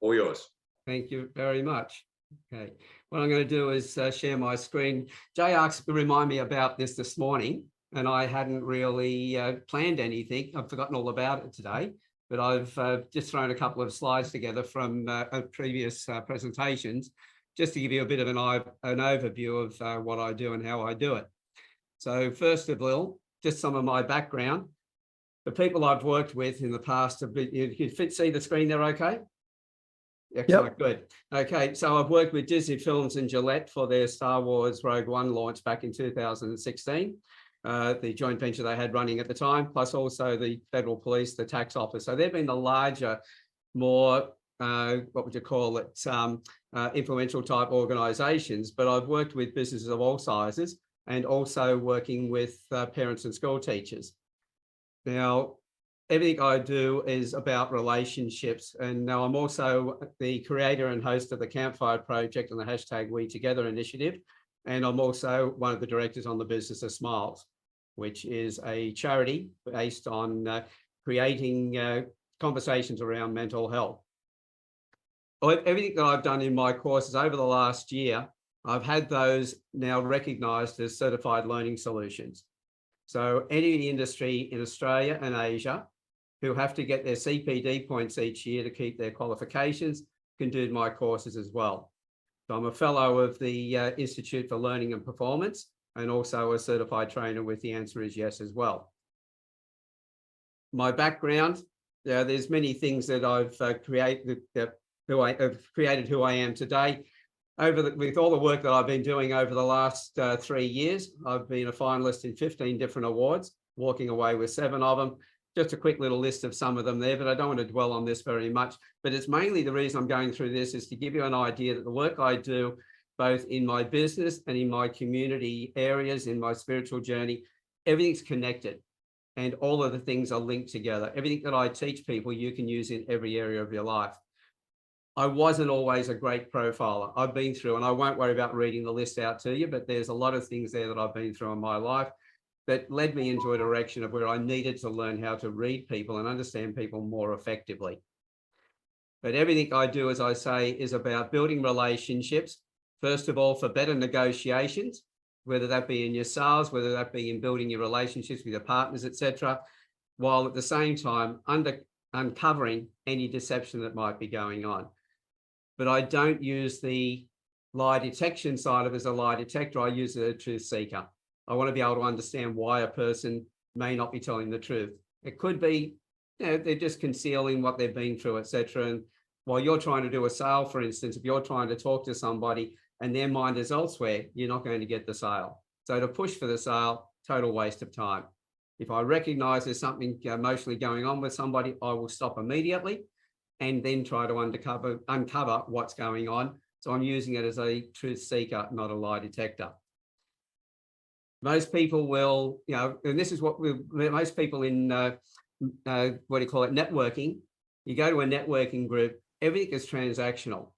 All yours. Thank you very much. Okay, what I'm going to do is share my screen. Jay asked to remind me about this morning, and I hadn't really planned anything. I've forgotten all about it today, but I've just thrown a couple of slides together from previous presentations, just to give you a bit of an overview of what I do and how I do it. So first of all, just some of my background. The people I've worked with in the past have been, you see the screen there okay? Excellent, yep. Good. Okay, so I've worked with Disney Films and Gillette for their Star Wars Rogue One launch back in 2016, the joint venture they had running at the time, plus also the Federal Police, the tax office. So they've been the larger, more, what would you call it, influential type organisations. But I've worked with businesses of all sizes and also working with parents and school teachers. Now, everything I do is about relationships. And now I'm also the creator and host of the Campfire Project and the hashtag We Together initiative. And I'm also one of the directors on the Business of Smiles, which is a charity based on creating conversations around mental health. Everything that I've done in my courses over the last year, I've had those now recognised as certified learning solutions. So any industry in Australia and Asia who have to get their CPD points each year to keep their qualifications can do my courses as well. So I'm a fellow of the Institute for Learning and Performance and also a certified trainer with The Answer Is Yes as well. My background, there's many things that I've created who I am today. With all the work that I've been doing over the last 3 years, I've been a finalist in 15 different awards, walking away with 7 of them. Just a quick little list of some of them there, but I don't want to dwell on this very much. But it's mainly the reason I'm going through this is to give you an idea that the work I do, both in my business and in my community areas, in my spiritual journey, everything's connected and all of the things are linked together. Everything that I teach people, you can use in every area of your life. I wasn't always a great profiler. I've been through, and I won't worry about reading the list out to you, but there's a lot of things there that I've been through in my life that led me into a direction of where I needed to learn how to read people and understand people more effectively. But everything I do, as I say, is about building relationships, first of all, for better negotiations, whether that be in your sales, whether that be in building your relationships with your partners, etc., while at the same time uncovering any deception that might be going on. But I don't use the lie detection side of it as a lie detector. I use it as a truth seeker. I want to be able to understand why a person may not be telling the truth. It could be, they're just concealing what they've been through, etc. And while you're trying to do a sale, for instance, if you're trying to talk to somebody and their mind is elsewhere, you're not going to get the sale. So to push for the sale, total waste of time. If I recognize there's something emotionally going on with somebody, I will stop immediately and then try to uncover what's going on. So I'm using it as a truth seeker, not a lie detector. Most people will, and this is what most people in, networking, you go to a networking group, everything is transactional.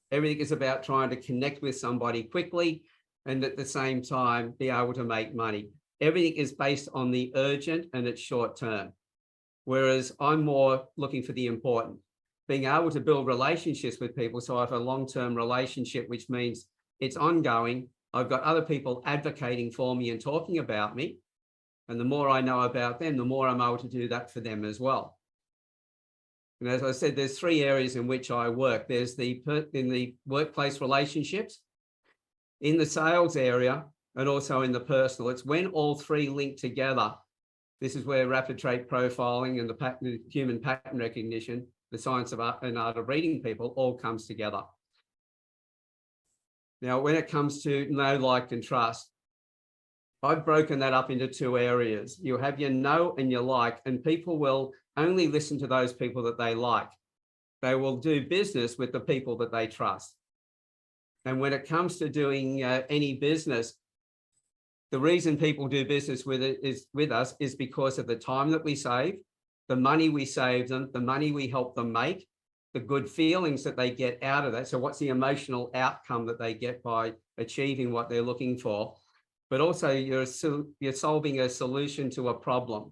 Everything is about trying to connect with somebody quickly and at the same time be able to make money. Everything is based on the urgent and it's short term. Whereas I'm more looking for the important, being able to build relationships with people. So I have a long-term relationship, which means it's ongoing. I've got other people advocating for me and talking about me. And the more I know about them, the more I'm able to do that for them as well. And as I said, there's 3 areas in which I work. There's in the workplace relationships, in the sales area, and also in the personal. It's when all 3 link together. This is where rapid trait profiling and the human pattern recognition, the science of art and art of reading people, all comes together. Now, when it comes to know, like, and trust, I've broken that up into 2 areas. You have your know and your like, and people will only listen to those people that they like. They will do business with the people that they trust. And when it comes to doing any business, the reason people do business with us is because of the time that we save, the money we save them, the money we help them make, the good feelings that they get out of that. So what's the emotional outcome that they get by achieving what they're looking for? But also you're solving a solution to a problem.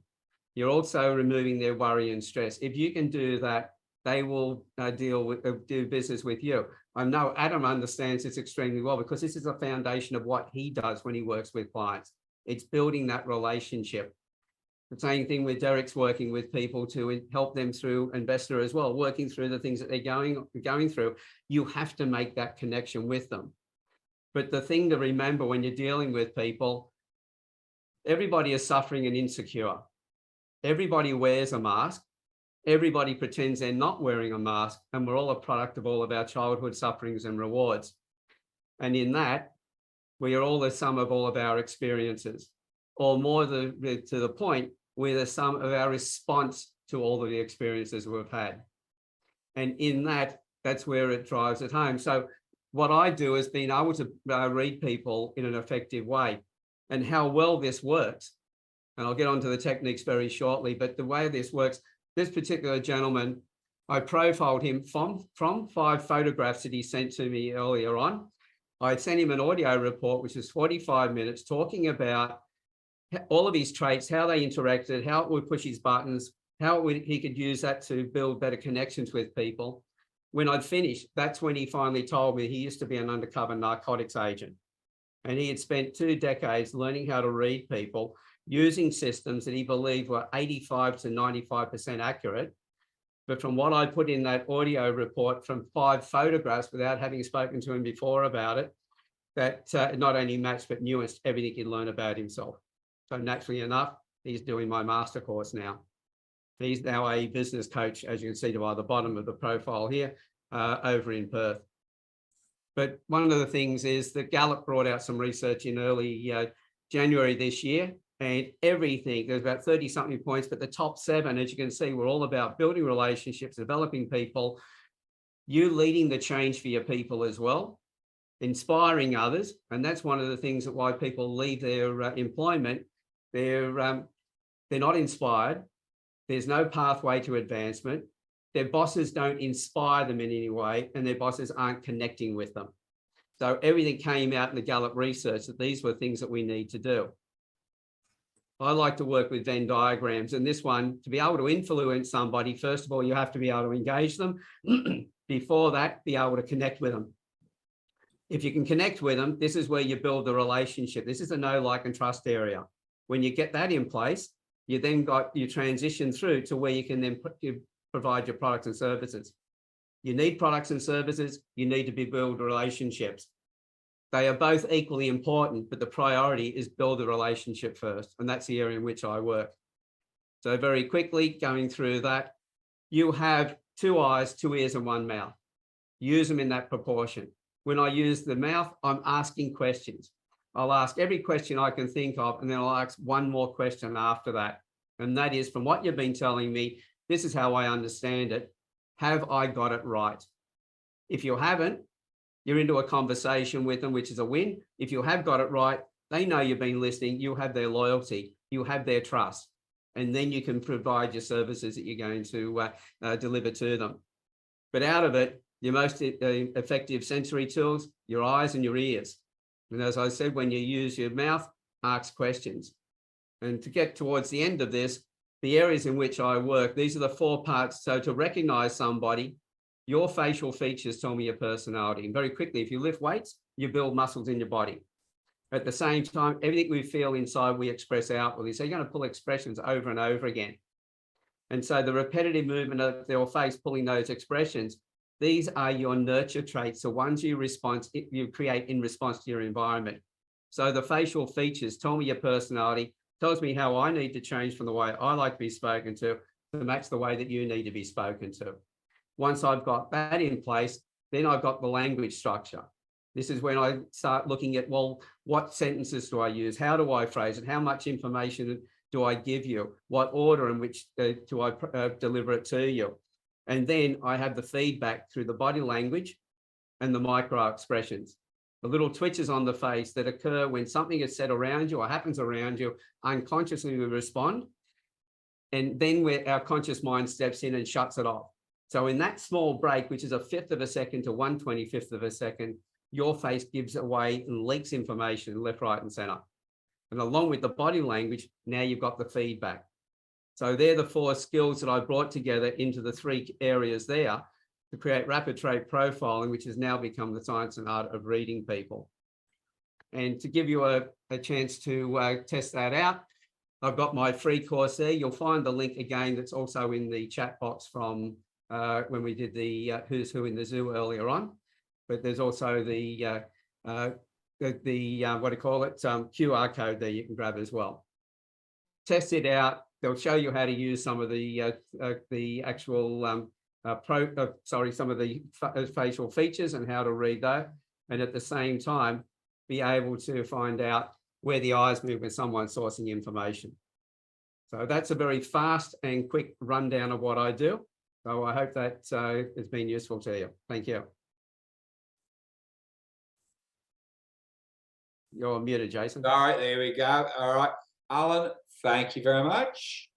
You're also removing their worry and stress. If you can do that, they will do business with you. I know Adam understands this extremely well because this is a foundation of what he does when he works with clients. It's building that relationship. The same thing with Derek's working with people to help them through investor as well, working through the things that they're going through. You have to make that connection with them. But the thing to remember when you're dealing with people, everybody is suffering and insecure. Everybody wears a mask. Everybody pretends they're not wearing a mask, and we're all a product of all of our childhood sufferings and rewards. And in that, we are all the sum of all of our experiences, or more to the point, we're the sum of our response to all of the experiences we've had. And in that, that's where it drives it home. So what I do is being able to read people in an effective way, and how well this works. And I'll get onto the techniques very shortly, but the way this works, this particular gentleman, I profiled him from 5 photographs that he sent to me earlier on. I sent him an audio report, which is 45 minutes, talking about all of his traits, how they interacted, how it would push his buttons, how he could use that to build better connections with people. When I'd finished, that's when he finally told me he used to be an undercover narcotics agent. And he had spent 2 decades learning how to read people using systems that he believed were 85 to 95% accurate. But from what I put in that audio report from 5 photographs, without having spoken to him before about it, that not only matched, but nuanced everything he'd learned about himself. So naturally enough, he's doing my master course now. He's now a business coach, as you can see by the bottom of the profile here, over in Perth. But one of the things is that Gallup brought out some research in early January this year, and everything, there's about 30 something points, but the top 7, as you can see, were all about building relationships, developing people, you leading the change for your people as well, inspiring others. And that's one of the things that why people leave their employment. They're not inspired. There's no pathway to advancement. Their bosses don't inspire them in any way, and their bosses aren't connecting with them. So everything came out in the Gallup research that these were things that we need to do. I like to work with Venn diagrams, and this one, to be able to influence somebody, first of all, you have to be able to engage them. Before that, be able to connect with them. If you can connect with them, this is where you build the relationship. This is a know, like, and trust area. When you get that in place, you then got you transition through to where you can then provide your products and services. You need products and services. You need to build relationships. They are both equally important, but the priority is build a relationship first. And that's the area in which I work. So very quickly going through that, you have 2 eyes, 2 ears, and 1 mouth. Use them in that proportion. When I use the mouth, I'm asking questions. I'll ask every question I can think of, and then I'll ask one more question after that. And that is, from what you've been telling me, this is how I understand it. Have I got it right? If you haven't, you're into a conversation with them, which is a win. If you have got it right, they know you've been listening. You have their loyalty. You have their trust. And then you can provide your services that you're going to deliver to them. But out of it, your most effective sensory tools, your eyes and your ears. And as I said, when you use your mouth, ask questions. And to get towards the end of this, the areas in which I work, these are the 4 parts. So to recognize somebody, your facial features tell me your personality. And very quickly, if you lift weights, you build muscles in your body. At the same time, everything we feel inside, we express outwardly. So you're going to pull expressions over and over again. And so the repetitive movement of your face, pulling those expressions, these are your nurture traits, the ones you create in response to your environment. So the facial features tell me your personality, tells me how I need to change from the way I like to be spoken to match the way that you need to be spoken to. Once I've got that in place, then I've got the language structure. This is when I start looking at, well, what sentences do I use? How do I phrase it? How much information do I give you? What order in which do I deliver it to you? And then I have the feedback through the body language and the micro expressions, the little twitches on the face that occur when something is said around you or happens around you. Unconsciously we respond. And then our conscious mind steps in and shuts it off. So in that small break, which is 1/5 of a second to 1/25 of a second, your face gives away and leaks information left, right, and center. And along with the body language, now you've got the feedback. So they're the 4 skills that I brought together into the 3 areas there to create rapid trait profiling, which has now become the science and art of reading people. And to give you a chance to test that out, I've got my free course there. You'll find the link again that's also in the chat box from when we did the Who's Who in the Zoo earlier on. But there's also the what do you call it, QR code there you can grab as well. Test it out. They'll show you how to use some of the actual some of the facial features and how to read that. And at the same time, be able to find out where the eyes move when someone's sourcing information. So that's a very fast and quick rundown of what I do. So I hope that has been useful to you. Thank you. You're muted, Jason. All right, there we go. All right, Alan, thank you very much.